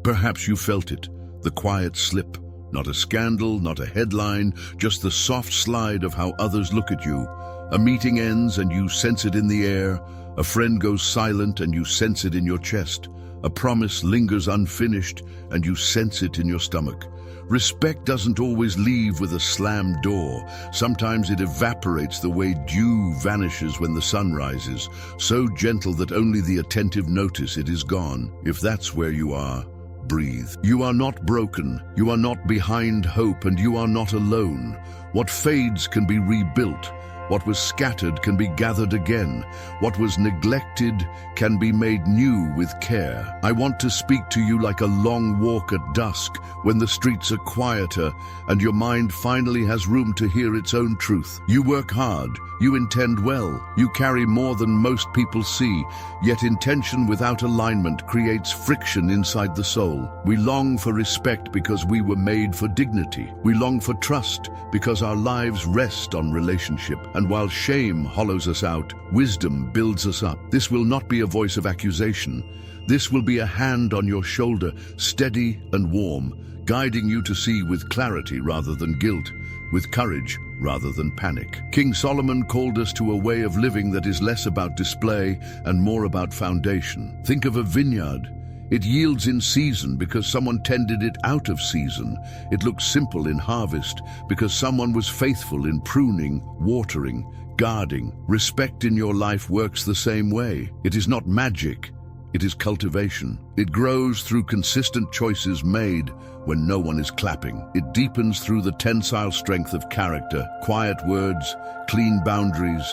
Perhaps you felt it, the quiet slip. Not a scandal, not a headline, just the soft slide of how others look at you. A meeting ends and you sense it in the air. A friend goes silent and you sense it in your chest. A promise lingers unfinished and you sense it in your stomach. Respect doesn't always leave with a slammed door. Sometimes it evaporates the way dew vanishes when the sun rises, so gentle that only the attentive notice it is gone. If that's where you are, breathe. You are not broken, you are not behind hope, and you are not alone. What fades can be rebuilt. What was scattered can be gathered again. What was neglected can be made new with care. I want to speak to you like a long walk at dusk, when the streets are quieter and your mind finally has room to hear its own truth. You work hard, you intend well, you carry more than most people see, yet intention without alignment creates friction inside the soul. We long for respect because we were made for dignity. We long for trust because our lives rest on relationship. And while shame hollows us out, wisdom builds us up. This will not be a voice of accusation. This will be a hand on your shoulder, steady and warm, guiding you to see with clarity rather than guilt, with courage rather than panic. King Solomon called us to a way of living that is less about display and more about foundation. Think of a vineyard. It yields in season because someone tended it out of season. It looks simple in harvest because someone was faithful in pruning, watering, guarding. Respect in your life works the same way. It is not magic, it is cultivation. It grows through consistent choices made when no one is clapping. It deepens through the tensile strength of character, quiet words, clean boundaries,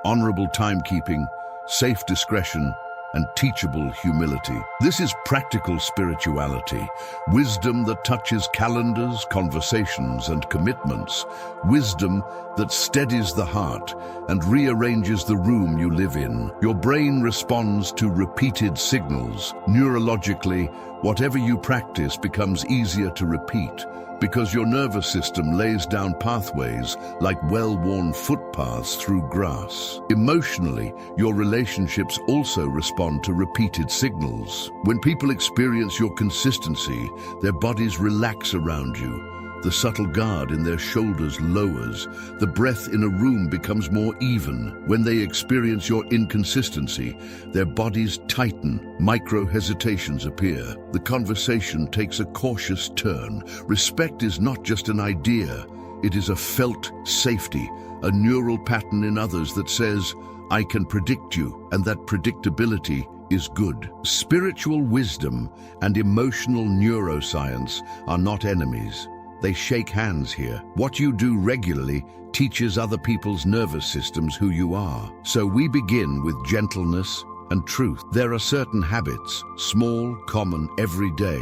honorable timekeeping, safe discretion, and teachable humility. This is practical spirituality, wisdom that touches calendars, conversations, and commitments, wisdom that steadies the heart and rearranges the room you live in. Your brain responds to repeated signals. Neurologically, whatever you practice becomes easier to repeat, because your nervous system lays down pathways like well-worn footpaths through grass. Emotionally, your relationships also respond to repeated signals. When people experience your consistency, their bodies relax around you. The subtle guard in their shoulders lowers. The breath in a room becomes more even. When they experience your inconsistency, their bodies tighten. Micro-hesitations appear. The conversation takes a cautious turn. Respect is not just an idea. It is a felt safety, a neural pattern in others that says, I can predict you, and that predictability is good. Spiritual wisdom and emotional neuroscience are not enemies. They shake hands here. What you do regularly teaches other people's nervous systems who you are. So we begin with gentleness and truth. There are certain habits, small, common, everyday,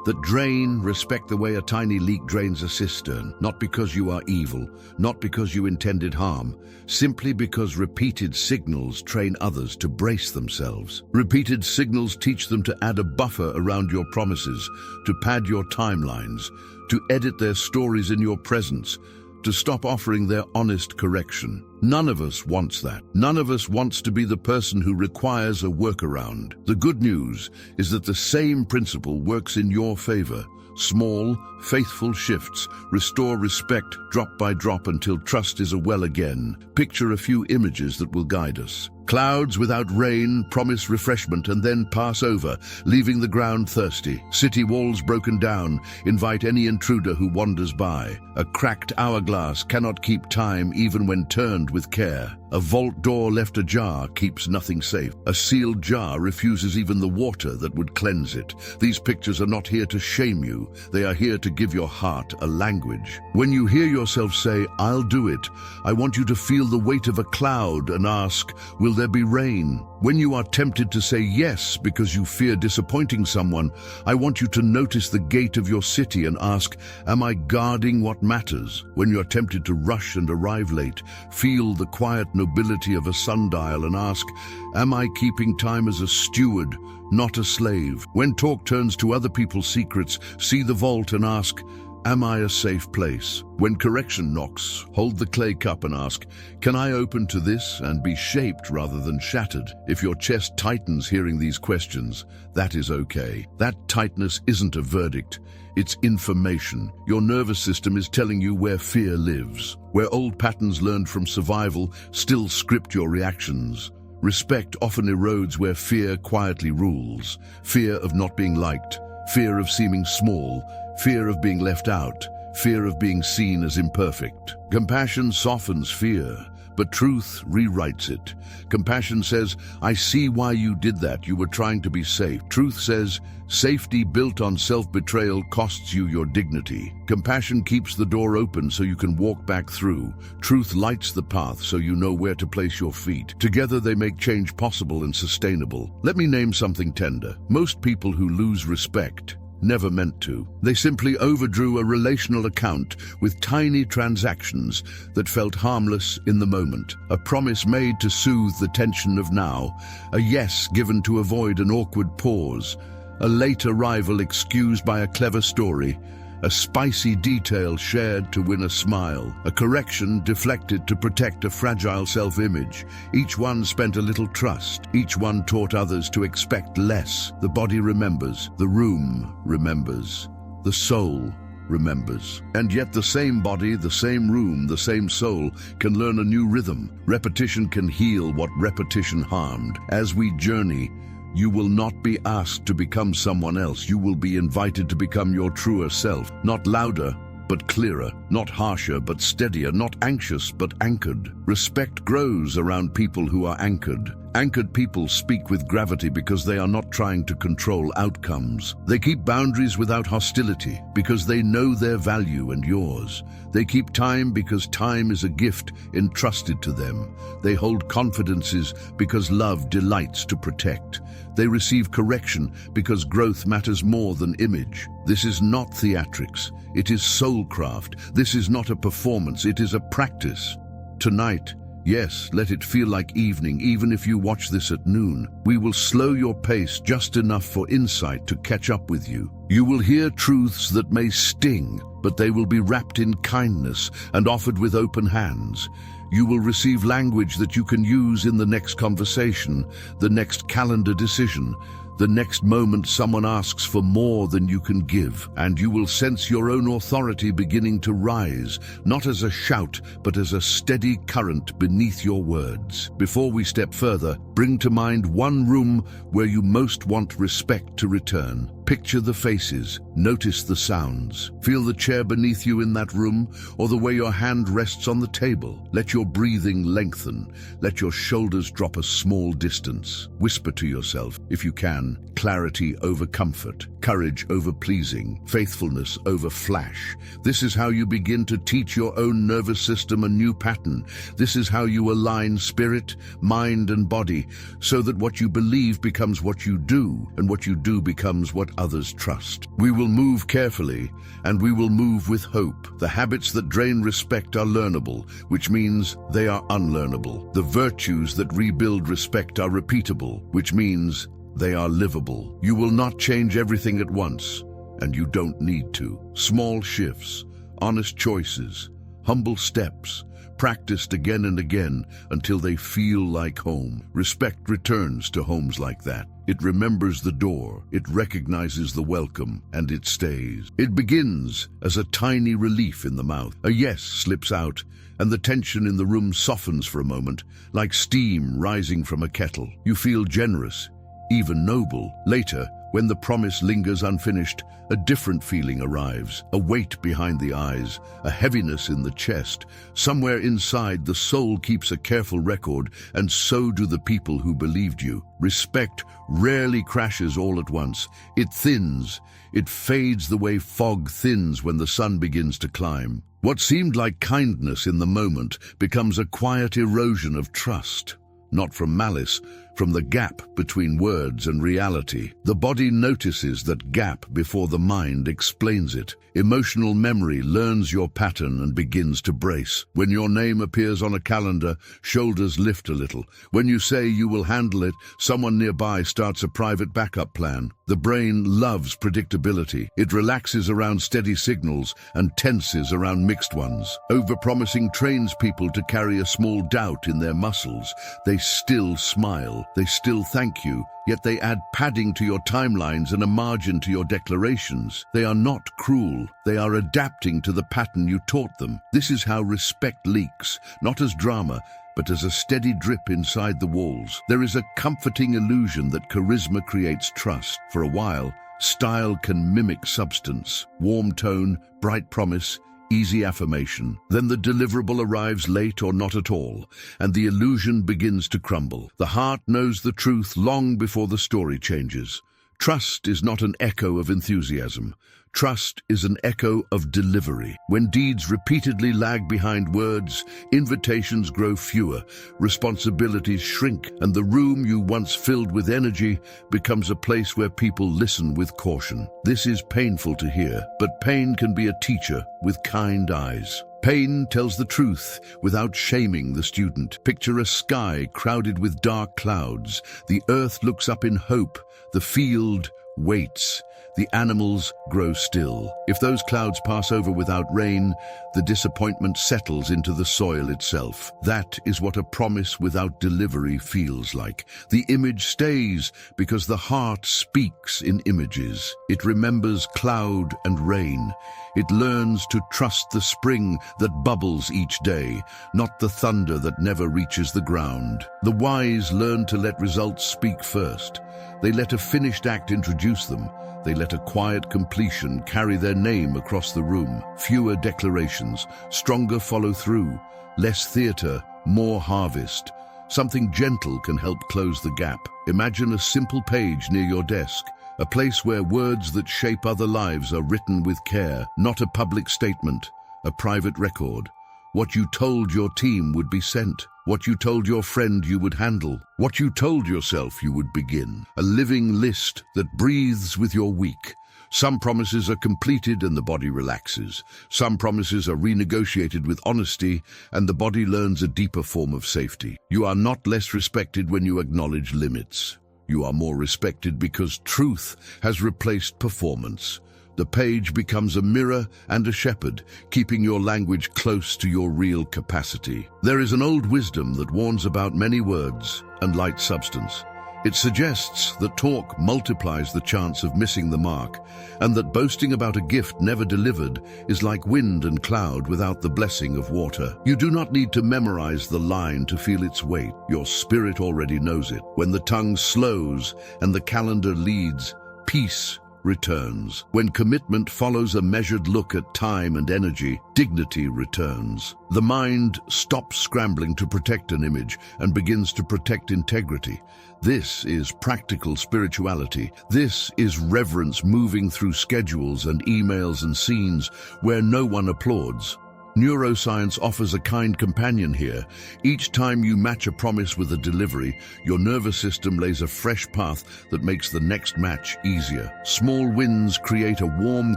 that drain respect the way a tiny leak drains a cistern. Not because you are evil, not because you intended harm, simply because repeated signals train others to brace themselves. Repeated signals teach them to add a buffer around your promises, to pad your timelines, to edit their stories in your presence, to stop offering their honest correction. None of us wants that. None of us wants to be the person who requires a workaround. The good news is that the same principle works in your favor. Small, faithful shifts restore respect drop by drop until trust is a well again. Picture a few images that will guide us. Clouds without rain promise refreshment and then pass over, leaving the ground thirsty. City walls broken down invite any intruder who wanders by. A cracked hourglass cannot keep time even when turned with care. A vault door left ajar keeps nothing safe. A sealed jar refuses even the water that would cleanse it. These pictures are not here to shame you. They are here to give your heart a language. When you hear yourself say, I'll do it, I want you to feel the weight of a cloud and ask, will there be rain? When you are tempted to say yes because you fear disappointing someone, I want you to notice the gate of your city and ask, am I guarding what matters? When you are tempted to rush and arrive late, feel the quiet nobility of a sundial and ask, am I keeping time as a steward, not a slave? When talk turns to other people's secrets, see the vault and ask, Am I a safe place? When correction knocks, hold the clay cup and ask, can I open to this and be shaped rather than shattered? If your chest tightens hearing these questions, that is okay. That tightness isn't a verdict. It's information. Your nervous system is telling you where fear lives, where old patterns learned from survival still script your reactions. Respect often erodes where fear quietly rules. Fear of not being liked, fear of seeming small, fear of being left out, fear of being seen as imperfect. Compassion softens fear, but truth rewrites it. Compassion says, I see why you did that. You were trying to be safe. Truth says, safety built on self-betrayal costs you your dignity. Compassion keeps the door open so you can walk back through. Truth lights the path so you know where to place your feet. Together they make change possible and sustainable. Let me name something tender. Most people who lose respect never meant to. They simply overdrew a relational account with tiny transactions that felt harmless in the moment. A promise made to soothe the tension of now. A yes given to avoid an awkward pause. A late arrival excused by a clever story. A spicy detail shared to win a smile. A correction deflected to protect a fragile self-image. Each one spent a little trust. Each one taught others to expect less. The body remembers. The room remembers. The soul remembers. And yet the same body, the same room, the same soul can learn a new rhythm. Repetition can heal what repetition harmed. As we journey, you will not be asked to become someone else. You will be invited to become your truer self. Not louder, but clearer. Not harsher, but steadier. Not anxious, but anchored. Respect grows around people who are anchored. Anchored people speak with gravity because they are not trying to control outcomes. They keep boundaries without hostility because they know their value and yours. They keep time because time is a gift entrusted to them. They hold confidences because love delights to protect. They receive correction because growth matters more than image. This is not theatrics. It is soulcraft. This is not a performance. It is a practice. Tonight, yes, let it feel like evening, even if you watch this at noon. We will slow your pace just enough for insight to catch up with you. You will hear truths that may sting, but they will be wrapped in kindness and offered with open hands. You will receive language that you can use in the next conversation, the next calendar decision, the next moment someone asks for more than you can give, and you will sense your own authority beginning to rise, not as a shout, but as a steady current beneath your words. Before we step further, bring to mind one room where you most want respect to return. Picture the faces, notice the sounds. Feel the chair beneath you in that room, or the way your hand rests on the table. Let your breathing lengthen. Let your shoulders drop a small distance. Whisper to yourself, if you can, clarity over comfort, courage over pleasing, faithfulness over flash. This is how you begin to teach your own nervous system a new pattern. This is how you align spirit, mind, and body, so that what you believe becomes what you do, and what you do becomes what others trust. We will move carefully, and we will move with hope. The habits that drain respect are learnable, which means they are unlearnable. The virtues that rebuild respect are repeatable, which means they are livable. You will not change everything at once, and you don't need to. Small shifts, honest choices, humble steps, practiced again and again until they feel like home. Respect returns to homes like that. It remembers the door, it recognizes the welcome, and it stays. It begins as a tiny relief in the mouth. A yes slips out, and the tension in the room softens for a moment, like steam rising from a kettle. You feel generous, even noble. Later, when the promise lingers unfinished, a different feeling arrives, a weight behind the eyes, a heaviness in the chest. Somewhere inside, the soul keeps a careful record, and so do the people who believed you. Respect rarely crashes all at once. It thins. It fades the way fog thins when the sun begins to climb. What seemed like kindness in the moment becomes a quiet erosion of trust. Not from malice, from the gap between words and reality. The body notices that gap before the mind explains it. Emotional memory learns your pattern and begins to brace. When your name appears on a calendar, shoulders lift a little. When you say you will handle it, someone nearby starts a private backup plan. The brain loves predictability. It relaxes around steady signals and tenses around mixed ones. Overpromising trains people to carry a small doubt in their muscles. They still smile. They still thank you. Yet they add padding to your timelines and a margin to your declarations. They are not cruel. They are adapting to the pattern you taught them. This is how respect leaks, not as drama, but as a steady drip inside the walls. There is a comforting illusion that charisma creates trust. For a while, style can mimic substance. Warm tone, bright promise, easy affirmation. Then the deliverable arrives late or not at all, and the illusion begins to crumble. The heart knows the truth long before the story changes. Trust is not an echo of enthusiasm. Trust is an echo of delivery. When deeds repeatedly lag behind words, invitations grow fewer, responsibilities shrink, and the room you once filled with energy becomes a place where people listen with caution. This is painful to hear, but pain can be a teacher with kind eyes. Pain tells the truth without shaming the student. Picture a sky crowded with dark clouds. The earth looks up in hope. The field waits. The animals grow still. If those clouds pass over without rain, the disappointment settles into the soil itself. That is what a promise without delivery feels like. The image stays because the heart speaks in images. It remembers cloud and rain. It learns to trust the spring that bubbles each day, not the thunder that never reaches the ground. The wise learn to let results speak first. They let a finished act introduce them. They let a quiet completion carry their name across the room. Fewer declarations, stronger follow-through, less theater, more harvest. Something gentle can help close the gap. Imagine a simple page near your desk, a place where words that shape other lives are written with care, not a public statement, a private record. What you told your team would be sent. What you told your friend you would handle. What you told yourself you would begin. A living list that breathes with your week. Some promises are completed and the body relaxes. Some promises are renegotiated with honesty and the body learns a deeper form of safety. You are not less respected when you acknowledge limits. You are more respected because truth has replaced performance. The page becomes a mirror and a shepherd, keeping your language close to your real capacity. There is an old wisdom that warns about many words and light substance. It suggests that talk multiplies the chance of missing the mark, and that boasting about a gift never delivered is like wind and cloud without the blessing of water. You do not need to memorize the line to feel its weight. Your spirit already knows it. When the tongue slows and the calendar leads, peace returns. When commitment follows a measured look at time and energy, dignity returns. The mind stops scrambling to protect an image and begins to protect integrity. This is practical spirituality. This is reverence moving through schedules and emails and scenes where no one applauds. Neuroscience offers a kind companion here. Each time you match a promise with a delivery, your nervous system lays a fresh path that makes the next match easier. Small wins create a warm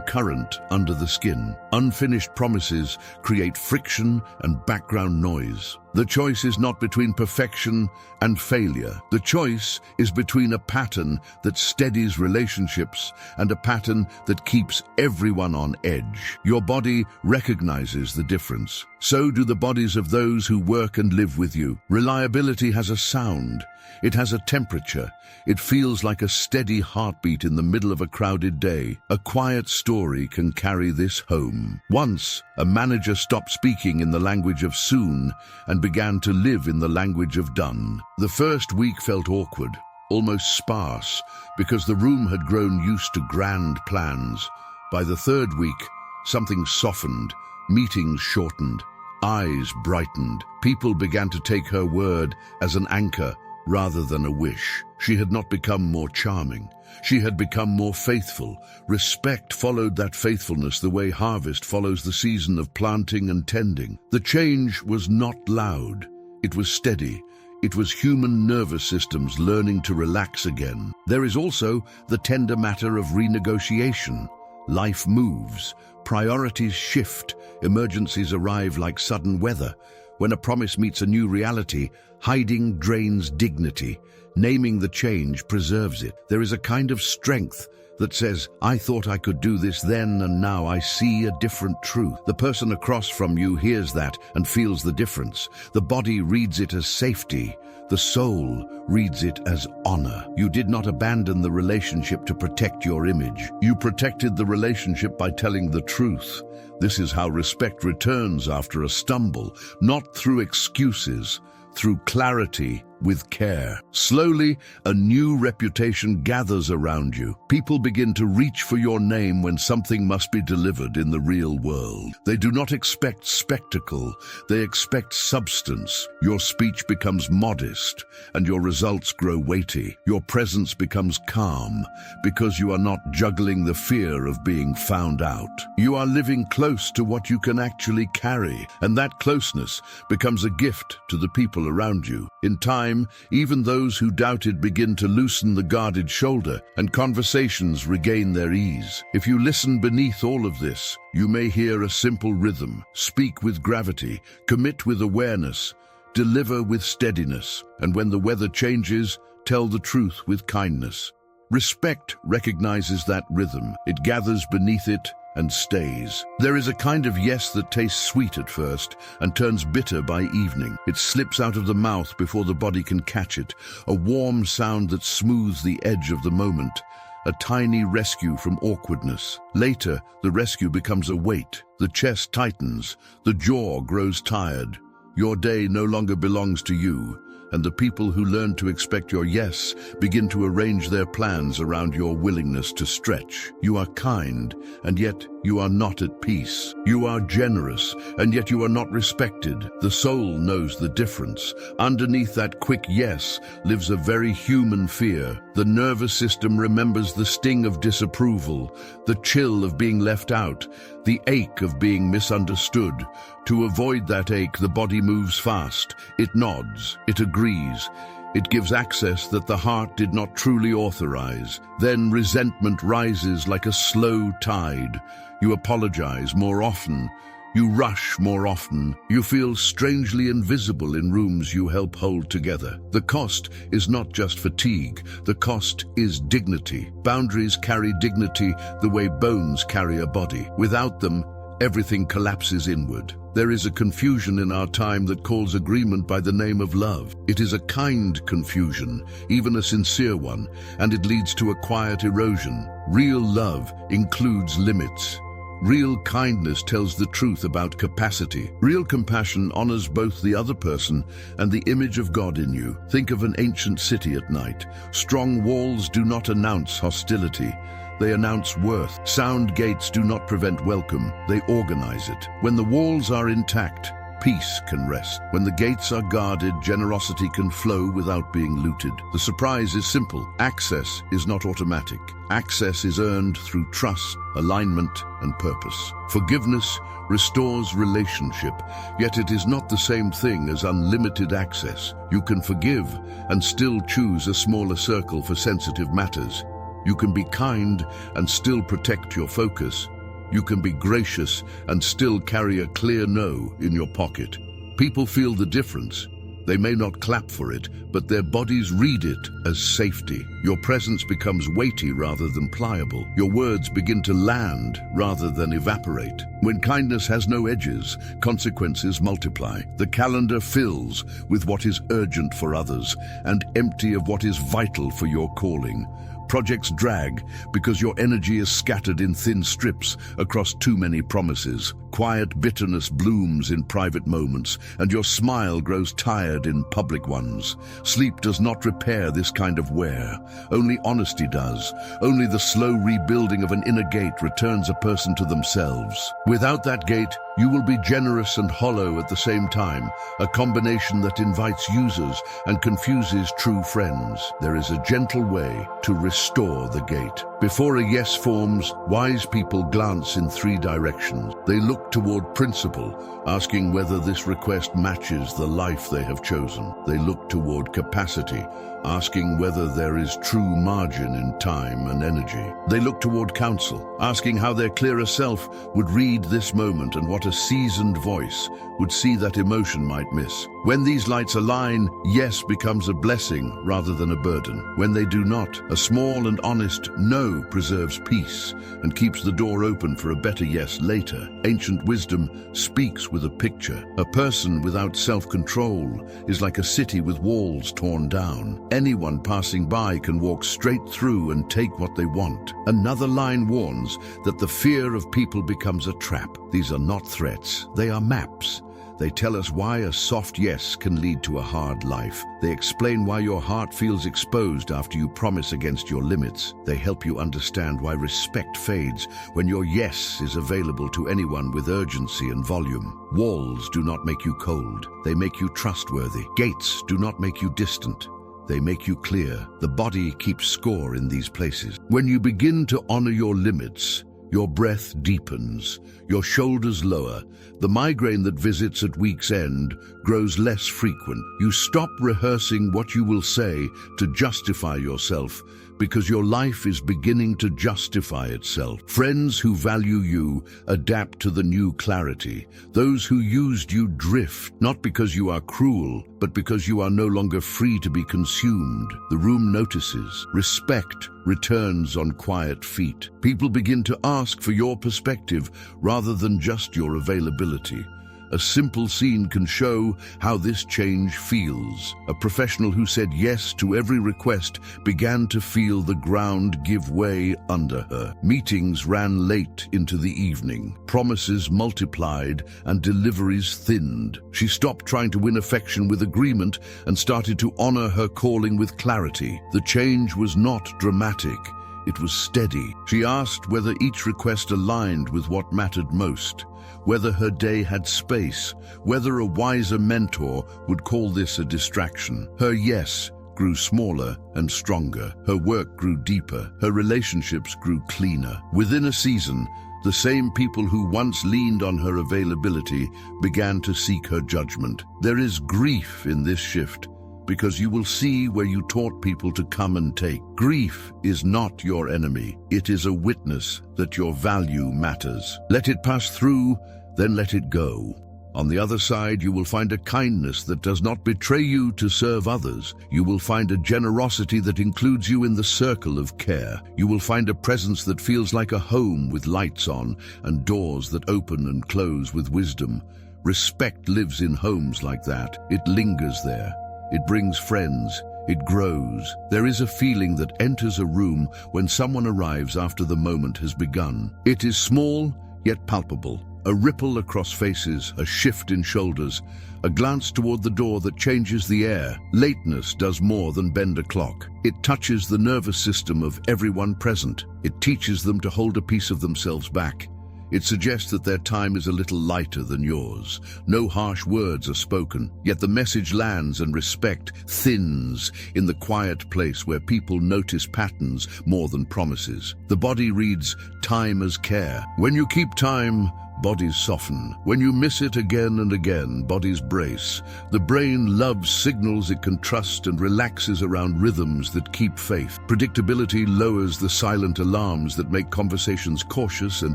current under the skin. Unfinished promises create friction and background noise. The choice is not between perfection and failure. The choice is between a pattern that steadies relationships and a pattern that keeps everyone on edge. Your body recognizes the difference. So do the bodies of those who work and live with you. Reliability has a sound. It has a temperature. It feels like a steady heartbeat in the middle of a crowded day. A quiet story can carry this home. Once, a manager stopped speaking in the language of soon and began to live in the language of done. The first week felt awkward, almost sparse, because the room had grown used to grand plans. By the third week, something softened, meetings shortened, eyes brightened. People began to take her word as an anchor rather than a wish. She had not become more charming. She had become more faithful. Respect followed that faithfulness the way harvest follows the season of planting and tending. The change was not loud. It was steady. It was human nervous systems learning to relax again. There is also the tender matter of renegotiation. Life moves, priorities shift, emergencies arrive like sudden weather. When a promise meets a new reality, hiding drains dignity. Naming the change preserves it. There is a kind of strength that says, I thought I could do this then, and now I see a different truth. The person across from you hears that and feels the difference. The body reads it as safety. The soul reads it as honor. You did not abandon the relationship to protect your image. You protected the relationship by telling the truth. This is how respect returns after a stumble, not through excuses, through clarity with care. Slowly, a new reputation gathers around you. People begin to reach for your name when something must be delivered in the real world. They do not expect spectacle, they expect substance. Your speech becomes modest, and your results grow weighty. Your presence becomes calm, because you are not juggling the fear of being found out. You are living close to what you can actually carry, and that closeness becomes a gift to the people around you. In time, even those who doubted begin to loosen the guarded shoulder, and conversations regain their ease. If you listen beneath all of this, you may hear a simple rhythm. Speak with gravity, commit with awareness, deliver with steadiness, and when the weather changes, tell the truth with kindness. Respect recognizes that rhythm. It gathers beneath it and stays. There is a kind of yes that tastes sweet at first and turns bitter by evening. It slips out of the mouth before the body can catch it, a warm sound that smooths the edge of the moment, a tiny rescue from awkwardness. Later, the rescue becomes a weight. The chest tightens, the jaw grows tired. Your day no longer belongs to you, and the people who learn to expect your yes begin to arrange their plans around your willingness to stretch. You are kind, and yet you are not at peace. You are generous, and yet you are not respected. The soul knows the difference. Underneath that quick yes lives a very human fear. The nervous system remembers the sting of disapproval, the chill of being left out, the ache of being misunderstood. To avoid that ache, the body moves fast. It nods. It agrees. It gives access that the heart did not truly authorize. Then resentment rises like a slow tide. You apologize more often. You rush more often. You feel strangely invisible in rooms you help hold together. The cost is not just fatigue. The cost is dignity. Boundaries carry dignity the way bones carry a body. Without them, everything collapses inward. There is a confusion in our time that calls agreement by the name of love. It is a kind confusion, even a sincere one, and it leads to a quiet erosion. Real love includes limits. Real kindness tells the truth about capacity. Real compassion honors both the other person and the image of God in you. Think of an ancient city at night. Strong walls do not announce hostility. They announce worth. Sound gates do not prevent welcome, they organize it. When the walls are intact, peace can rest. When the gates are guarded, generosity can flow without being looted. The surprise is simple. Access is not automatic. Access is earned through trust, alignment, and purpose. Forgiveness restores relationship, yet it is not the same thing as unlimited access. You can forgive and still choose a smaller circle for sensitive matters. You can be kind and still protect your focus. You can be gracious and still carry a clear no in your pocket. People feel the difference. They may not clap for it, but their bodies read it as safety. Your presence becomes weighty rather than pliable. Your words begin to land rather than evaporate. When kindness has no edges, consequences multiply. The calendar fills with what is urgent for others and empty of what is vital for your calling. Projects drag because your energy is scattered in thin strips across too many promises. Quiet bitterness blooms in private moments, and your smile grows tired in public ones. Sleep does not repair this kind of wear. Only honesty does. Only the slow rebuilding of an inner gate returns a person to themselves. Without that gate, you will be generous and hollow at the same time, a combination that invites users and confuses true friends. There is a gentle way to restore the gate. Before a yes forms, wise people glance in three directions. They look toward principle, asking whether this request matches the life they have chosen. They look toward capacity, asking whether there is true margin in time and energy. They look toward counsel, asking how their clearer self would read this moment and what a seasoned voice would see that emotion might miss. When these lights align, yes becomes a blessing rather than a burden. When they do not, a small and honest no preserves peace and keeps the door open for a better yes later. Ancient wisdom speaks with a picture. A person without self-control is like a city with walls torn down. Anyone passing by can walk straight through and take what they want. Another line warns that the fear of people becomes a trap. These are not threats, they are maps. They tell us why a soft yes can lead to a hard life. They explain why your heart feels exposed after you promise against your limits. They help you understand why respect fades when your yes is available to anyone with urgency and volume. Walls do not make you cold. They make you trustworthy. Gates do not make you distant. They make you clear. The body keeps score in these places. When you begin to honor your limits, your breath deepens, your shoulders lower, the migraine that visits at week's end grows less frequent. You stop rehearsing what you will say to justify yourself because your life is beginning to justify itself. Friends who value you adapt to the new clarity. Those who used you drift, not because you are cruel, but because you are no longer free to be consumed. The room notices. Respect returns on quiet feet. People begin to ask for your perspective rather than just your availability. A simple scene can show how this change feels. A professional who said yes to every request began to feel the ground give way under her. Meetings ran late into the evening. Promises multiplied and deliveries thinned. She stopped trying to win affection with agreement and started to honor her calling with clarity. The change was not dramatic. It was steady. She asked whether each request aligned with what mattered most, whether her day had space, whether a wiser mentor would call this a distraction. Her yes grew smaller and stronger. Her work grew deeper. Her relationships grew cleaner. Within a season, the same people who once leaned on her availability began to seek her judgment. There is grief in this shift, because you will see where you taught people to come and take. Grief is not your enemy. It is a witness that your value matters. Let it pass through, then let it go. On the other side, you will find a kindness that does not betray you to serve others. You will find a generosity that includes you in the circle of care. You will find a presence that feels like a home with lights on and doors that open and close with wisdom. Respect lives in homes like that. It lingers there. It brings friends. It grows. There is a feeling that enters a room when someone arrives after the moment has begun. It is small, yet palpable. A ripple across faces, a shift in shoulders, a glance toward the door that changes the air. Lateness does more than bend a clock. It touches the nervous system of everyone present. It teaches them to hold a piece of themselves back. It suggests that their time is a little lighter than yours. No harsh words are spoken, yet the message lands and respect thins in the quiet place where people notice patterns more than promises. The body reads time as care. When you keep time, bodies soften. When you miss it again and again, bodies brace. The brain loves signals it can trust and relaxes around rhythms that keep faith. Predictability lowers the silent alarms that make conversations cautious and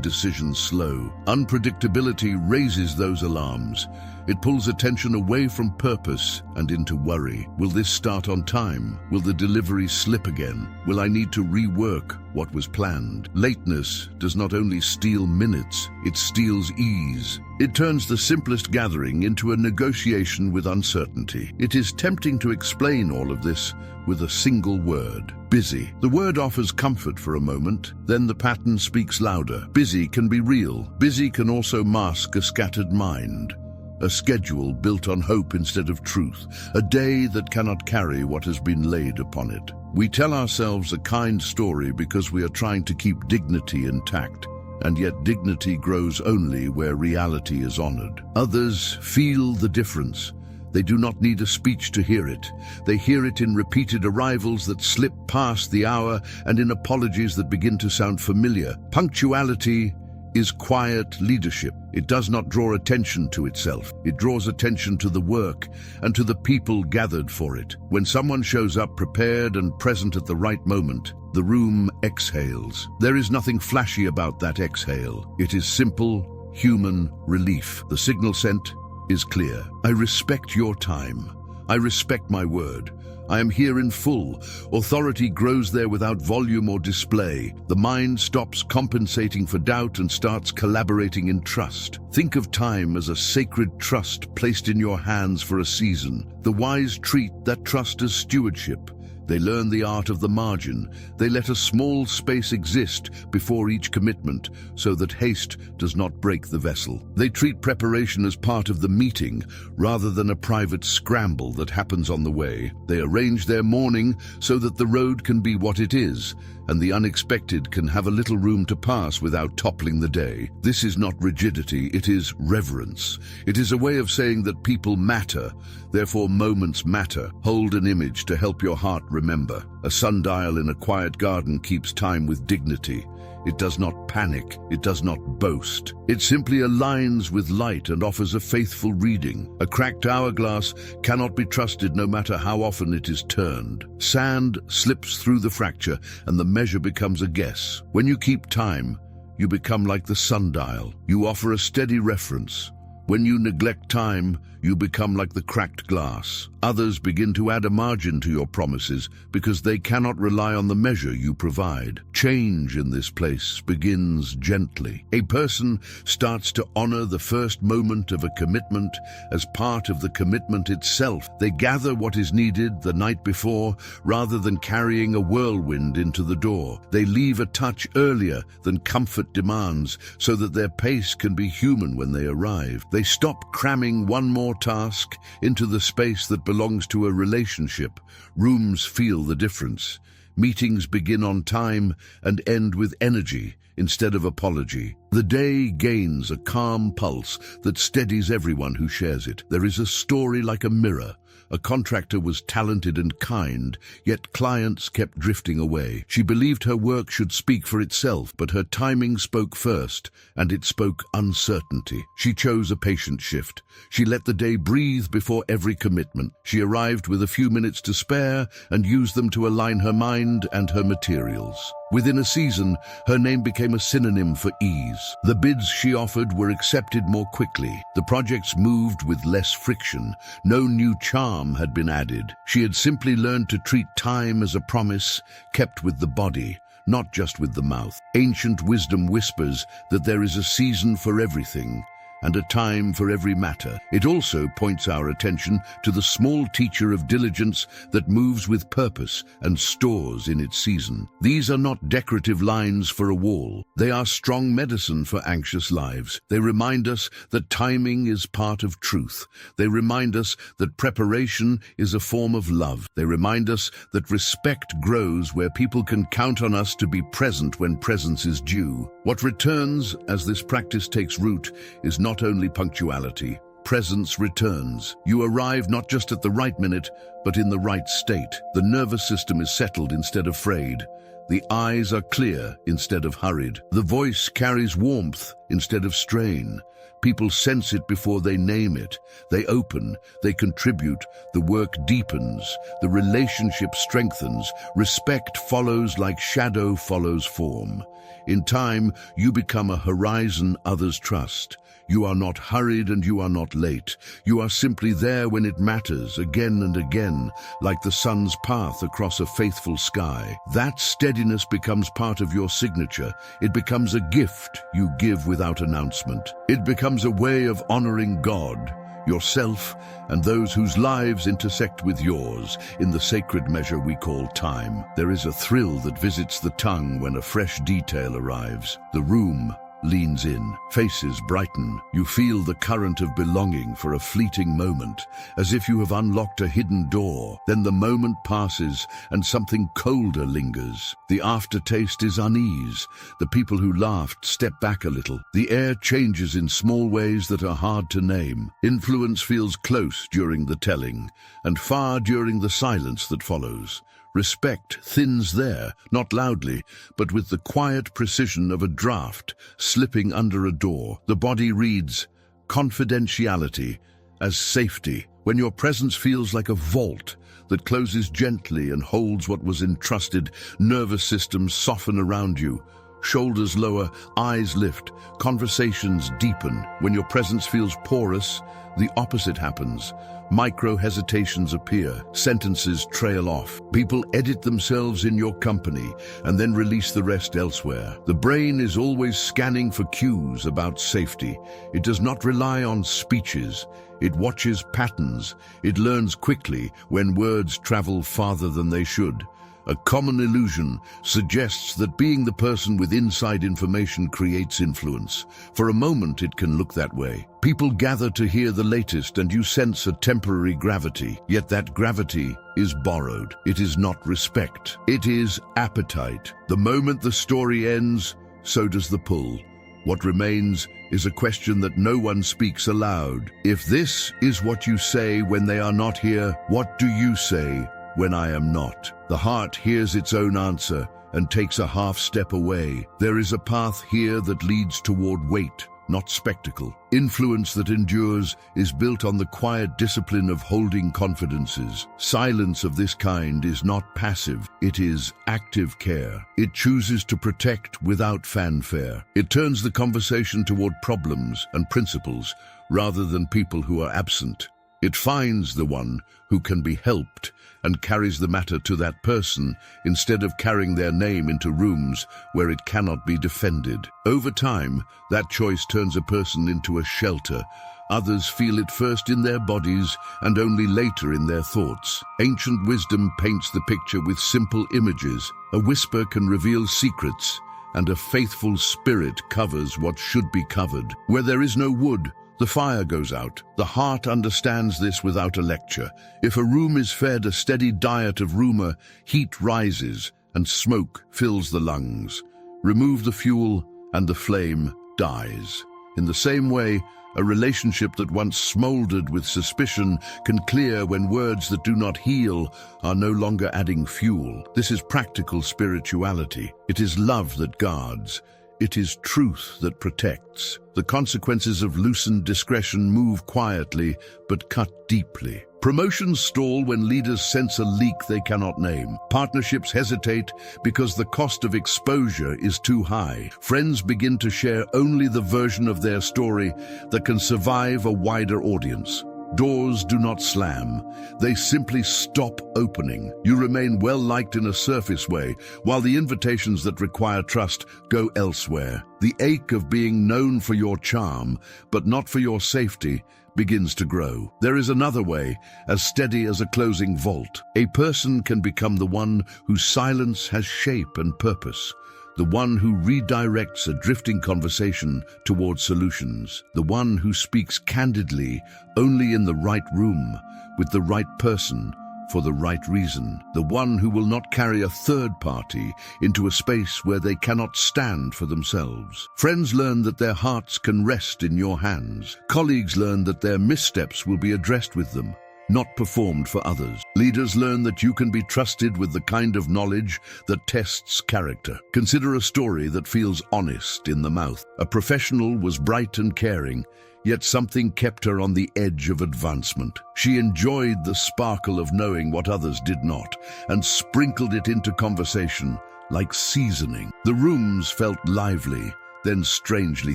decisions slow. Unpredictability raises those alarms. It pulls attention away from purpose and into worry. Will this start on time? Will the delivery slip again? Will I need to rework what was planned? Lateness does not only steal minutes, it steals ease. It turns the simplest gathering into a negotiation with uncertainty. It is tempting to explain all of this with a single word: busy. The word offers comfort for a moment, then the pattern speaks louder. Busy can be real. Busy can also mask a scattered mind. A schedule built on hope instead of truth, a day that cannot carry what has been laid upon it. We tell ourselves a kind story because we are trying to keep dignity intact, and yet dignity grows only where reality is honored. Others feel the difference. They do not need a speech to hear it. They hear it in repeated arrivals that slip past the hour and in apologies that begin to sound familiar. Punctuality is quiet leadership. It does not draw attention to itself. It draws attention to the work and to the people gathered for it. When someone shows up prepared and present at the right moment, the room exhales. There is nothing flashy about that exhale. It is simple, human relief. The signal sent is clear. I respect your time. I respect my word. I am here in full. Authority grows there without volume or display. The mind stops compensating for doubt and starts collaborating in trust. Think of time as a sacred trust placed in your hands for a season. The wise treat that trust as stewardship. They learn the art of the margin. They let a small space exist before each commitment so that haste does not break the vessel. They treat preparation as part of the meeting rather than a private scramble that happens on the way. They arrange their morning so that the road can be what it is, and the unexpected can have a little room to pass without toppling the day. This is not rigidity, it is reverence. It is a way of saying that people matter, therefore moments matter. Hold an image to help your heart remember. A sundial in a quiet garden keeps time with dignity. It does not panic, it does not boast. It simply aligns with light and offers a faithful reading. A cracked hourglass cannot be trusted no matter how often it is turned. Sand slips through the fracture and the measure becomes a guess. When you keep time, you become like the sundial. You offer a steady reference. When you neglect time, you become like the cracked glass. Others begin to add a margin to your promises because they cannot rely on the measure you provide. Change in this place begins gently. A person starts to honor the first moment of a commitment as part of the commitment itself. They gather what is needed the night before rather than carrying a whirlwind into the door. They leave a touch earlier than comfort demands so that their pace can be human when they arrive. They stop cramming one more task into the space that belongs to a relationship. Rooms feel the difference. Meetings begin on time and end with energy instead of apology. The day gains a calm pulse that steadies everyone who shares it. There is a story like a mirror. A contractor was talented and kind, yet clients kept drifting away. She believed her work should speak for itself, but her timing spoke first, and it spoke uncertainty. She chose a patient shift. She let the day breathe before every commitment. She arrived with a few minutes to spare and used them to align her mind and her materials. Within a season, her name became a synonym for ease. The bids she offered were accepted more quickly. The projects moved with less friction. No new charm had been added. She had simply learned to treat time as a promise kept with the body, not just with the mouth. Ancient wisdom whispers that there is a season for everything and a time for every matter. It also points our attention to the small teacher of diligence that moves with purpose and stores in its season. These are not decorative lines for a wall. They are strong medicine for anxious lives. They remind us that timing is part of truth. They remind us that preparation is a form of love. They remind us that respect grows where people can count on us to be present when presence is due. What returns as this practice takes root is not only punctuality. Presence returns. You arrive not just at the right minute, but in the right state. The nervous system is settled instead of frayed. The eyes are clear instead of hurried. The voice carries warmth instead of strain. People sense it before they name it. They open, they contribute, the work deepens, the relationship strengthens, respect follows like shadow follows form. In time, you become a horizon others trust. You are not hurried and you are not late. You are simply there when it matters, again and again, like the sun's path across a faithful sky. That steadiness becomes part of your signature. It becomes a gift you give without announcement. It becomes a way of honoring God, yourself, and those whose lives intersect with yours in the sacred measure we call time. There is a thrill that visits the tongue when a fresh detail arrives. The room leans in, faces brighten. You feel the current of belonging for a fleeting moment, as if you have unlocked a hidden door. Then the moment passes and something colder lingers. The aftertaste is unease. The people who laughed step back a little. The air changes in small ways that are hard to name. Influence feels close during the telling, and far during the silence that follows. Respect thins there, not loudly, but with the quiet precision of a draft slipping under a door. The body reads confidentiality as safety, when your presence feels like a vault that closes gently and holds what was entrusted. Nervous systems soften around you. Shoulders lower, eyes lift, conversations deepen. When your presence feels porous, the opposite happens. Micro-hesitations appear, sentences trail off. People edit themselves in your company and then release the rest elsewhere. The brain is always scanning for cues about safety. It does not rely on speeches. It watches patterns. It learns quickly when words travel farther than they should. A common illusion suggests that being the person with inside information creates influence. For a moment, it can look that way. People gather to hear the latest, and you sense a temporary gravity. Yet that gravity is borrowed. It is not respect. It is appetite. The moment the story ends, so does the pull. What remains is a question that no one speaks aloud. If this is what you say when they are not here, what do you say when I am not? The heart hears its own answer and takes a half step away. There is a path here that leads toward weight, not spectacle. Influence that endures is built on the quiet discipline of holding confidences. Silence of this kind is not passive, it is active care. It chooses to protect without fanfare. It turns the conversation toward problems and principles rather than people who are absent. It finds the one who can be helped and carries the matter to that person instead of carrying their name into rooms where it cannot be defended. Over time, that choice turns a person into a shelter. Others feel it first in their bodies and only later in their thoughts. Ancient wisdom paints the picture with simple images. A whisper can reveal secrets, and a faithful spirit covers what should be covered. Where there is no wood, the fire goes out. The heart understands this without a lecture. If a room is fed a steady diet of rumor, heat rises and smoke fills the lungs. Remove the fuel and the flame dies. In the same way, a relationship that once smoldered with suspicion can clear when words that do not heal are no longer adding fuel. This is practical spirituality. It is love that guards. It is truth that protects. The consequences of loosened discretion move quietly, but cut deeply. Promotions stall when leaders sense a leak they cannot name. Partnerships hesitate because the cost of exposure is too high. Friends begin to share only the version of their story that can survive a wider audience. Doors do not slam. They simply stop opening. You remain well-liked in a surface way, while the invitations that require trust go elsewhere. The ache of being known for your charm, but not for your safety, begins to grow. There is another way, as steady as a closing vault. A person can become the one whose silence has shape and purpose. The one who redirects a drifting conversation towards solutions. The one who speaks candidly, only in the right room, with the right person, for the right reason. The one who will not carry a third party into a space where they cannot stand for themselves. Friends learn that their hearts can rest in your hands. Colleagues learn that their missteps will be addressed with them, not performed for others. Leaders learn that you can be trusted with the kind of knowledge that tests character. Consider a story that feels honest in the mouth. A professional was bright and caring, yet something kept her on the edge of advancement. She enjoyed the sparkle of knowing what others did not, and sprinkled it into conversation like seasoning. The rooms felt lively, then strangely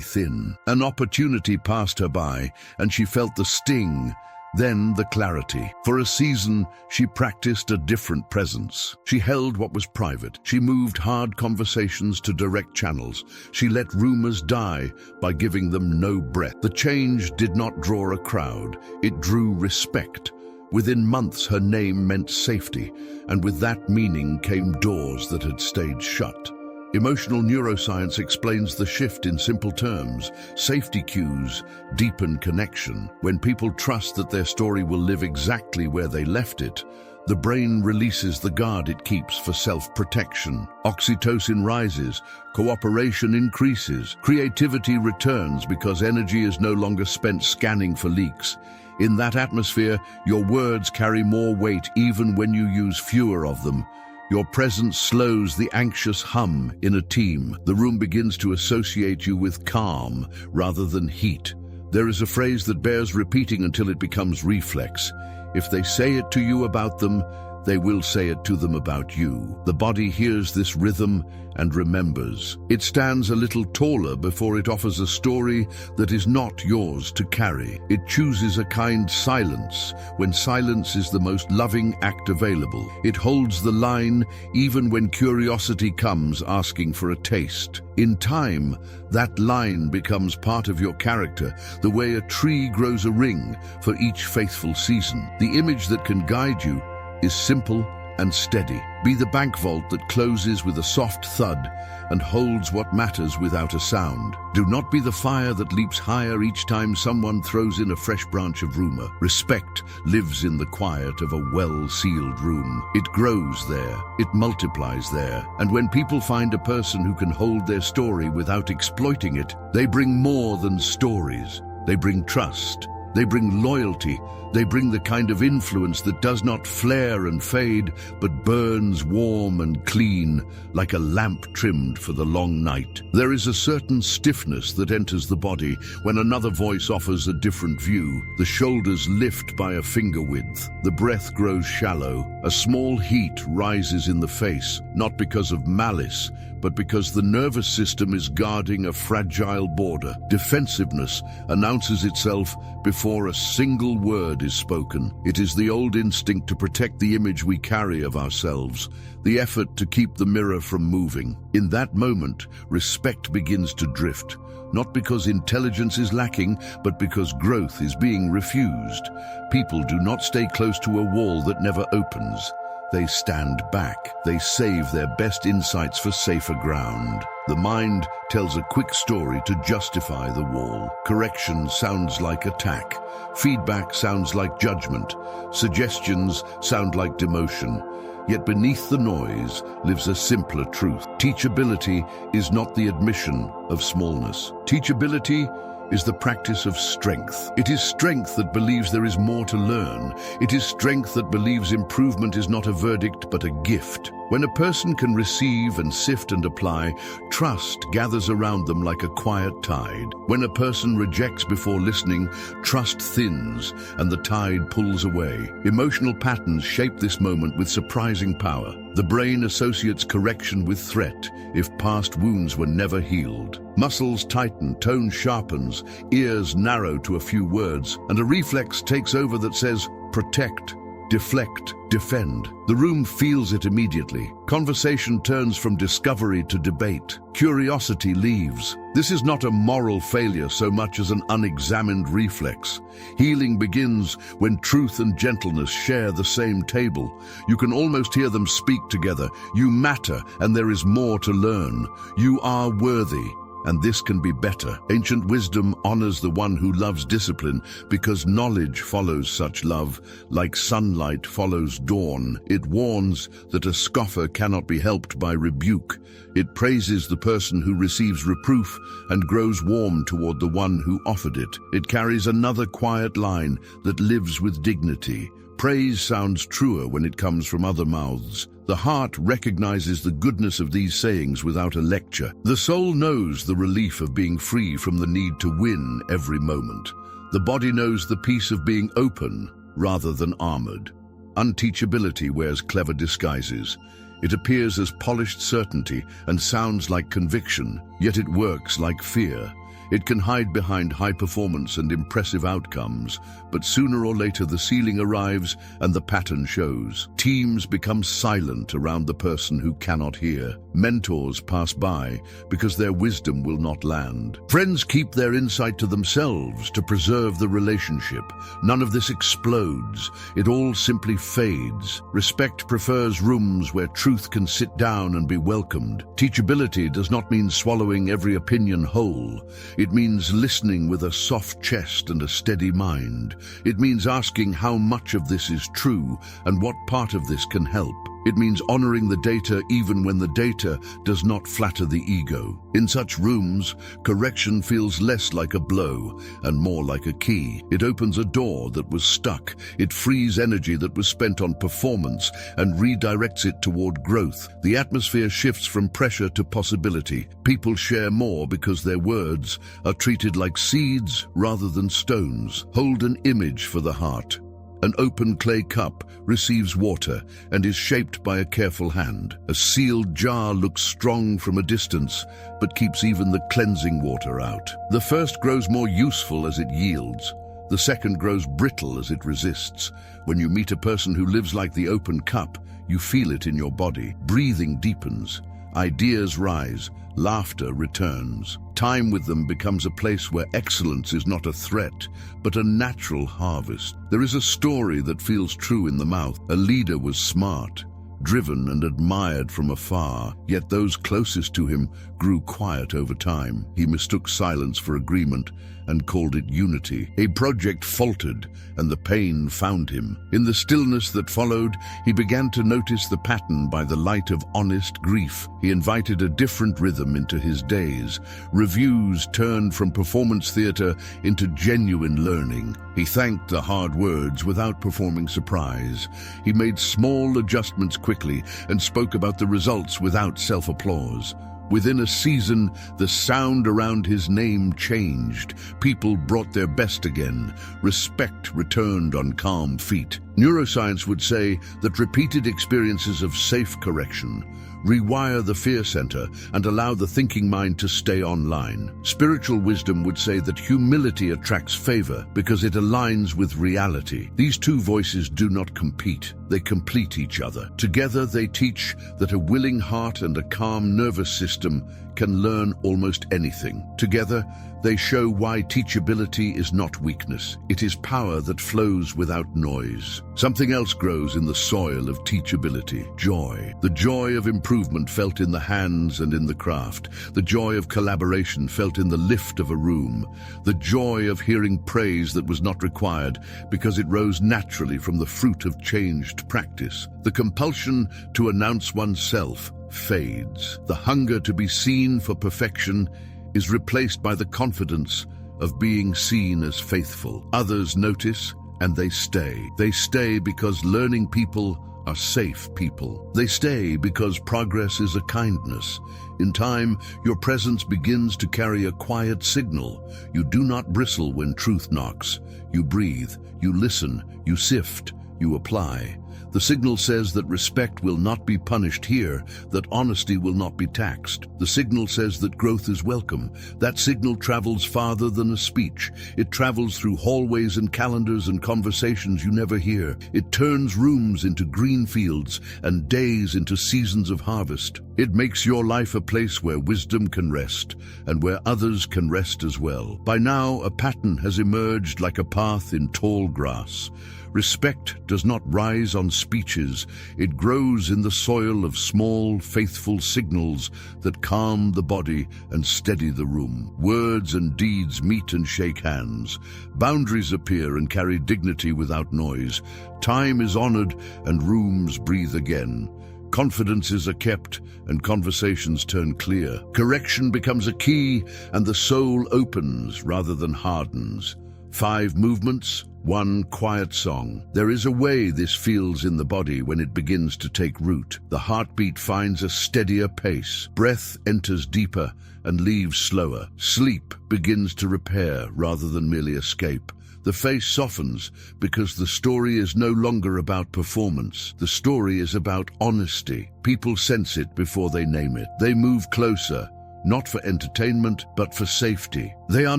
thin. An opportunity passed her by, and she felt the sting, then the clarity. For a season, she practiced a different presence. She held what was private. She moved hard conversations to direct channels. She let rumors die by giving them no breath. The change did not draw a crowd. It drew respect. Within months, her name meant safety, and with that meaning came doors that had stayed shut. Emotional neuroscience explains the shift in simple terms. Safety cues deepen connection. When people trust that their story will live exactly where they left it, the brain releases the guard it keeps for self-protection. Oxytocin rises, cooperation increases, creativity returns because energy is no longer spent scanning for leaks. In that atmosphere, your words carry more weight even when you use fewer of them. Your presence slows the anxious hum in a team. The room begins to associate you with calm rather than heat. There is a phrase that bears repeating until it becomes reflex. If they say it to you about them, they will say it to them about you. The body hears this rhythm and remembers. It stands a little taller before it offers a story that is not yours to carry. It chooses a kind silence when silence is the most loving act available. It holds the line even when curiosity comes asking for a taste. In time, that line becomes part of your character, the way a tree grows a ring for each faithful season. The image that can guide you is simple and steady. Be the bank vault that closes with a soft thud and holds what matters without a sound. Do not be the fire that leaps higher each time someone throws in a fresh branch of rumor. Respect lives in the quiet of a well-sealed room. It grows there, it multiplies there, and when people find a person who can hold their story without exploiting it, they bring more than stories. They bring trust. They bring loyalty. They bring the kind of influence that does not flare and fade, but burns warm and clean, like a lamp trimmed for the long night. There is a certain stiffness that enters the body when another voice offers a different view. The shoulders lift by a finger width. The breath grows shallow. A small heat rises in the face, not because of malice, but because the nervous system is guarding a fragile border. Defensiveness announces itself before a single word is spoken. It is the old instinct to protect the image we carry of ourselves, the effort to keep the mirror from moving. In that moment, respect begins to drift, not because intelligence is lacking, but because growth is being refused. People do not stay close to a wall that never opens. They stand back. They save their best insights for safer ground. The mind tells a quick story to justify the wall. Correction sounds like attack. Feedback sounds like judgment. Suggestions sound like demotion. Yet beneath the noise lives a simpler truth. Teachability is not the admission of smallness. Teachability is the practice of strength. It is strength that believes there is more to learn. It is strength that believes improvement is not a verdict but a gift. When a person can receive and sift and apply, trust gathers around them like a quiet tide. When a person rejects before listening, trust thins and the tide pulls away. Emotional patterns shape this moment with surprising power. The brain associates correction with threat if past wounds were never healed. Muscles tighten, tone sharpens, ears narrow to a few words, and a reflex takes over that says, protect, deflect, defend. The room feels it immediately. Conversation turns from discovery to debate. Curiosity leaves. This is not a moral failure so much as an unexamined reflex. Healing begins when truth and gentleness share the same table. You can almost hear them speak together. You matter, and there is more to learn. You are worthy, and this can be better. Ancient wisdom honors the one who loves discipline because knowledge follows such love, like sunlight follows dawn. It warns that a scoffer cannot be helped by rebuke. It praises the person who receives reproof and grows warm toward the one who offered it. It carries another quiet line that lives with dignity. Praise sounds truer when it comes from other mouths. The heart recognizes the goodness of these sayings without a lecture. The soul knows the relief of being free from the need to win every moment. The body knows the peace of being open rather than armored. Unteachability wears clever disguises. It appears as polished certainty and sounds like conviction, yet it works like fear. It can hide behind high performance and impressive outcomes, but sooner or later the ceiling arrives and the pattern shows. Teams become silent around the person who cannot hear. Mentors pass by because their wisdom will not land. Friends keep their insight to themselves to preserve the relationship. None of this explodes. It all simply fades. Respect prefers rooms where truth can sit down and be welcomed. Teachability does not mean swallowing every opinion whole. It means listening with a soft chest and a steady mind. It means asking how much of this is true and what part of this can help. It means honoring the data even when the data does not flatter the ego. In such rooms, correction feels less like a blow and more like a key. It opens a door that was stuck. It frees energy that was spent on performance and redirects it toward growth. The atmosphere shifts from pressure to possibility. People share more because their words are treated like seeds rather than stones. Hold an image for the heart. An open clay cup receives water and is shaped by a careful hand. A sealed jar looks strong from a distance, but keeps even the cleansing water out. The first grows more useful as it yields. The second grows brittle as it resists. When you meet a person who lives like the open cup, you feel it in your body. Breathing deepens. Ideas rise. Laughter returns. Time with them becomes a place where excellence is not a threat, but a natural harvest. There is a story that feels true in the mouth. A leader was smart, driven and admired from afar, yet those closest to him grew quiet over time. He mistook silence for agreement and called it unity. A project faltered, and the pain found him. In the stillness that followed, he began to notice the pattern by the light of honest grief. He invited a different rhythm into his days. Reviews turned from performance theater into genuine learning. He thanked the hard words without performing surprise. He made small adjustments quickly and spoke about the results without self-applause. Within a season, the sound around his name changed. People brought their best again. Respect returned on calm feet. Neuroscience would say that repeated experiences of safe correction rewire the fear center and allow the thinking mind to stay online. Spiritual wisdom would say that humility attracts favor because it aligns with reality. These two voices do not compete. They complete each other. Together they teach that a willing heart and a calm nervous system can learn almost anything. Together, they show why teachability is not weakness. It is power that flows without noise. Something else grows in the soil of teachability: joy. The joy of improvement felt in the hands and in the craft. The joy of collaboration felt in the lift of a room. The joy of hearing praise that was not required because it rose naturally from the fruit of changed practice. The compulsion to announce oneself fades. The hunger to be seen for perfection is replaced by the confidence of being seen as faithful. Others notice and they stay. They stay because learning people are safe people. They stay because progress is a kindness. In time, your presence begins to carry a quiet signal. You do not bristle when truth knocks. You breathe, you listen, you sift, you apply. The signal says that respect will not be punished here, that honesty will not be taxed. The signal says that growth is welcome. That signal travels farther than a speech. It travels through hallways and calendars and conversations you never hear. It turns rooms into green fields and days into seasons of harvest. It makes your life a place where wisdom can rest and where others can rest as well. By now, a pattern has emerged like a path in tall grass. Respect does not rise on speeches. It grows in the soil of small, faithful signals that calm the body and steady the room. Words and deeds meet and shake hands. Boundaries appear and carry dignity without noise. Time is honored and rooms breathe again. Confidences are kept and conversations turn clear. Correction becomes a key and the soul opens rather than hardens. 5 movements, 1 quiet song. There is a way this feels in the body when it begins to take root. The heartbeat finds a steadier pace. Breath enters deeper and leaves slower. Sleep begins to repair rather than merely escape. The face softens because the story is no longer about performance. The story is about honesty. People sense it before they name it. They move closer, not for entertainment, but for safety. They are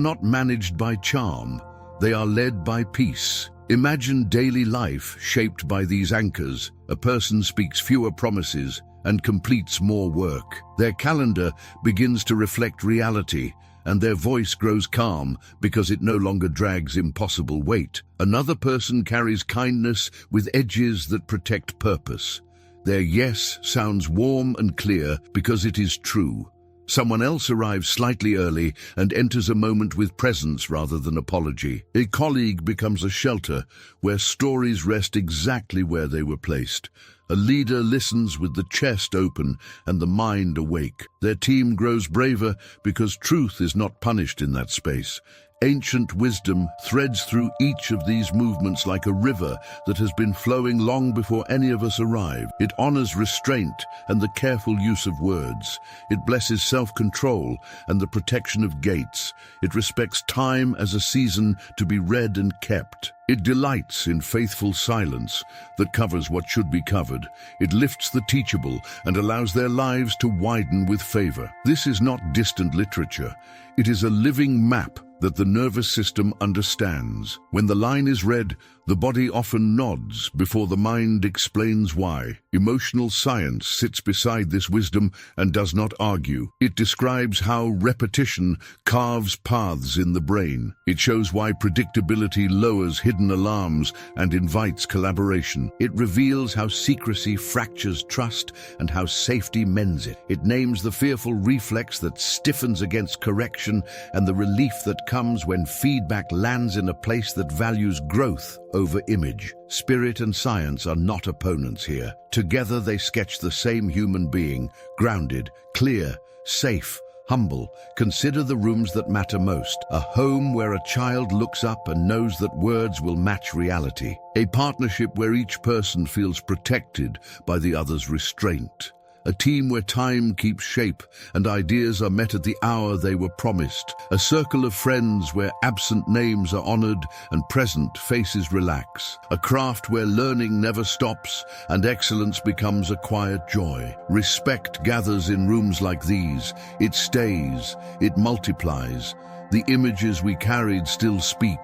not managed by charm. They are led by peace. Imagine daily life shaped by these anchors. A person speaks fewer promises and completes more work. Their calendar begins to reflect reality, and their voice grows calm because it no longer drags impossible weight. Another person carries kindness with edges that protect purpose. Their yes sounds warm and clear because it is true. Someone else arrives slightly early and enters a moment with presence rather than apology. A colleague becomes a shelter where stories rest exactly where they were placed. A leader listens with the chest open and the mind awake. Their team grows braver because truth is not punished in that space. Ancient wisdom threads through each of these movements like a river that has been flowing long before any of us arrive. It honors restraint and the careful use of words. It blesses self-control and the protection of gates. It respects time as a season to be read and kept. It delights in faithful silence that covers what should be covered. It lifts the teachable and allows their lives to widen with favor. This is not distant literature. It is a living map that the nervous system understands. When the line is read, the body often nods before the mind explains why. Emotional science sits beside this wisdom and does not argue. It describes how repetition carves paths in the brain. It shows why predictability lowers hidden alarms and invites collaboration. It reveals how secrecy fractures trust and how safety mends it. It names the fearful reflex that stiffens against correction and the relief that comes when feedback lands in a place that values growth over image. Spirit and science are not opponents here. Together they sketch the same human being, grounded, clear, safe, humble. Consider the rooms that matter most. A home where a child looks up and knows that words will match reality. A partnership where each person feels protected by the other's restraint. A team where time keeps shape and ideas are met at the hour they were promised. A circle of friends where absent names are honored and present faces relax. A craft where learning never stops and excellence becomes a quiet joy. Respect gathers in rooms like these. It stays, it multiplies. The images we carried still speak.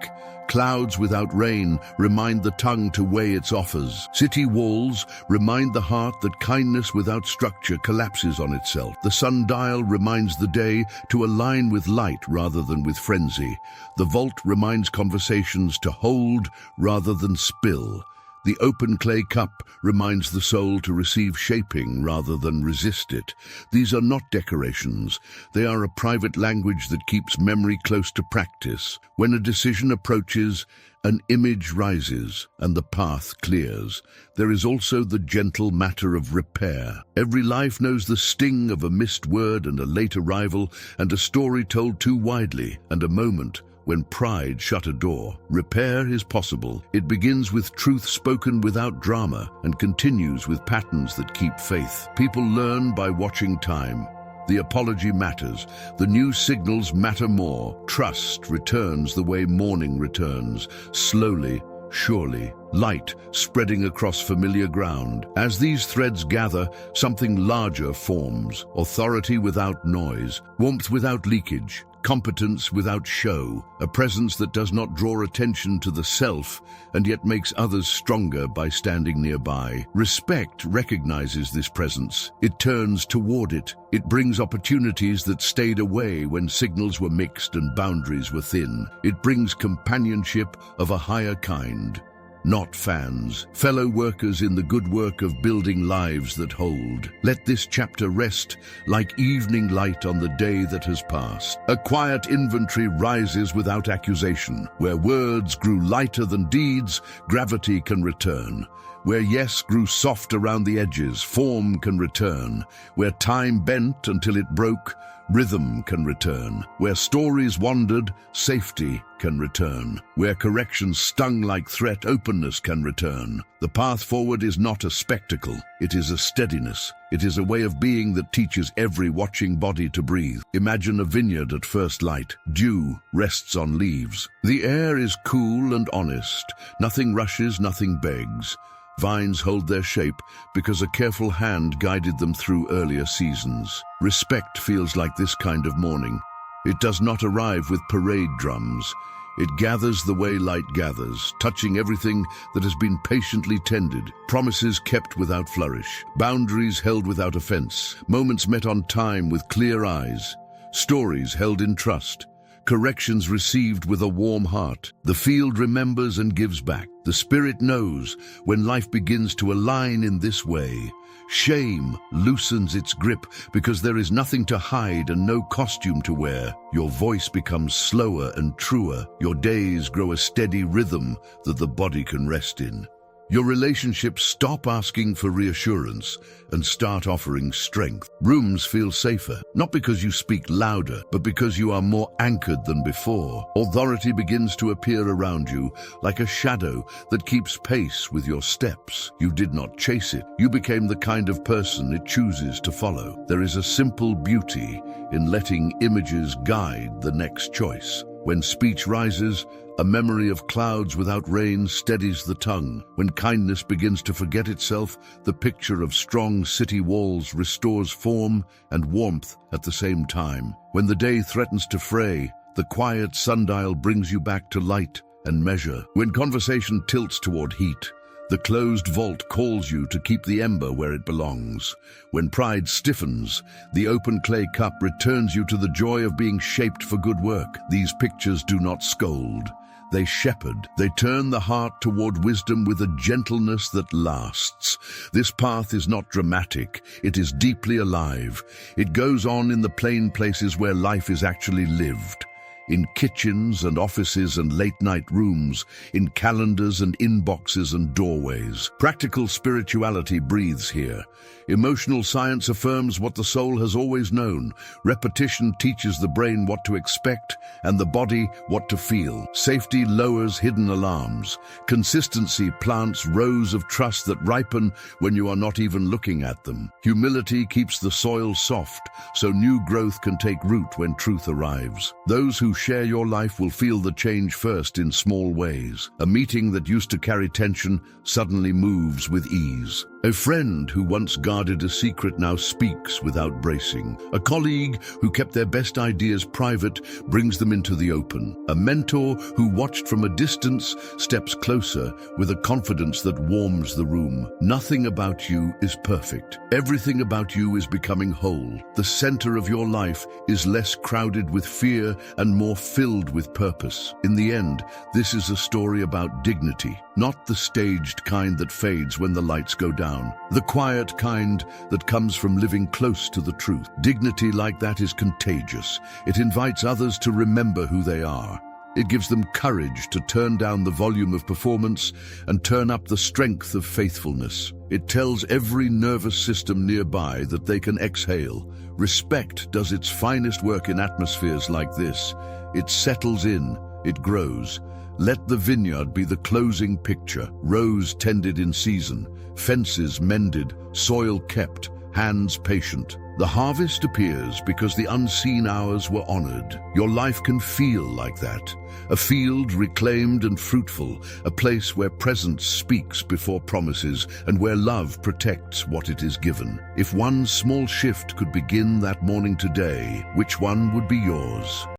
Clouds without rain remind the tongue to weigh its offers. City walls remind the heart that kindness without structure collapses on itself. The sundial reminds the day to align with light rather than with frenzy. The vault reminds conversations to hold rather than spill. The open clay cup reminds the soul to receive shaping rather than resist it. These are not decorations. They are a private language that keeps memory close to practice. When a decision approaches, an image rises and the path clears. There is also the gentle matter of repair. Every life knows the sting of a missed word and a late arrival and a story told too widely and a moment when pride shut a door. Repair is possible. It begins with truth spoken without drama and continues with patterns that keep faith. People learn by watching time. The apology matters. The new signals matter more. Trust returns the way morning returns, slowly, surely, light spreading across familiar ground. As these threads gather, something larger forms. Authority without noise, warmth without leakage, competence without show, a presence that does not draw attention to the self and yet makes others stronger by standing nearby. Respect recognizes this presence. It turns toward it. It brings opportunities that stayed away when signals were mixed and boundaries were thin. It brings companionship of a higher kind. Not fans, fellow workers in the good work of building lives that hold. Let this chapter rest like evening light on the day that has passed. A quiet inventory rises without accusation. Where words grew lighter than deeds, gravity can return. Where yes grew soft around the edges, form can return. Where time bent until it broke, rhythm can return. Where stories wandered, safety can return. Where correction stung like threat, openness can return. The path forward is not a spectacle. It is a steadiness. It is a way of being that teaches every watching body to breathe. Imagine a vineyard at first light. Dew rests on leaves. The air is cool and honest. Nothing rushes, nothing begs. Vines hold their shape because a careful hand guided them through earlier seasons. Respect feels like this kind of morning. It does not arrive with parade drums. It gathers the way light gathers, touching everything that has been patiently tended, promises kept without flourish, boundaries held without offense, moments met on time with clear eyes, stories held in trust, corrections received with a warm heart. The field remembers and gives back. The spirit knows when life begins to align in this way. Shame loosens its grip because there is nothing to hide and no costume to wear. Your voice becomes slower and truer. Your days grow a steady rhythm that the body can rest in. Your relationships stop asking for reassurance and start offering strength. Rooms feel safer, not because you speak louder, but because you are more anchored than before. Authority begins to appear around you like a shadow that keeps pace with your steps. You did not chase it. You became the kind of person it chooses to follow. There is a simple beauty in letting images guide the next choice. When speech rises, a memory of clouds without rain steadies the tongue. When kindness begins to forget itself, the picture of strong city walls restores form and warmth at the same time. When the day threatens to fray, the quiet sundial brings you back to light and measure. When conversation tilts toward heat, the closed vault calls you to keep the ember where it belongs. When pride stiffens, the open clay cup returns you to the joy of being shaped for good work. These pictures do not scold. They shepherd. They turn the heart toward wisdom with a gentleness that lasts. This path is not dramatic. It is deeply alive. It goes on in the plain places where life is actually lived. In kitchens and offices and late-night rooms, in calendars and inboxes and doorways. Practical spirituality breathes here. Emotional science affirms what the soul has always known. Repetition teaches the brain what to expect and the body what to feel. Safety lowers hidden alarms. Consistency plants rows of trust that ripen when you are not even looking at them. Humility keeps the soil soft so new growth can take root when truth arrives. Those who share your life will feel the change first in small ways. A meeting that used to carry tension suddenly moves with ease. A friend who once guarded a secret now speaks without bracing. A colleague who kept their best ideas private brings them into the open. A mentor who watched from a distance steps closer with a confidence that warms the room. Nothing about you is perfect. Everything about you is becoming whole. The center of your life is less crowded with fear and more filled with purpose. In the end, this is a story about dignity, not the staged kind that fades when the lights go down. The quiet kind that comes from living close to the truth. Dignity like that is contagious. It invites others to remember who they are. It gives them courage to turn down the volume of performance and turn up the strength of faithfulness. It tells every nervous system nearby that they can exhale. Respect does its finest work in atmospheres like this. It settles in, it grows. Let the vineyard be the closing picture. Rows tended in season, fences mended, soil kept, hands patient. The harvest appears because the unseen hours were honored. Your life can feel like that. A field reclaimed and fruitful, a place where presence speaks before promises and where love protects what it is given. If one small shift could begin that morning today, which one would be yours?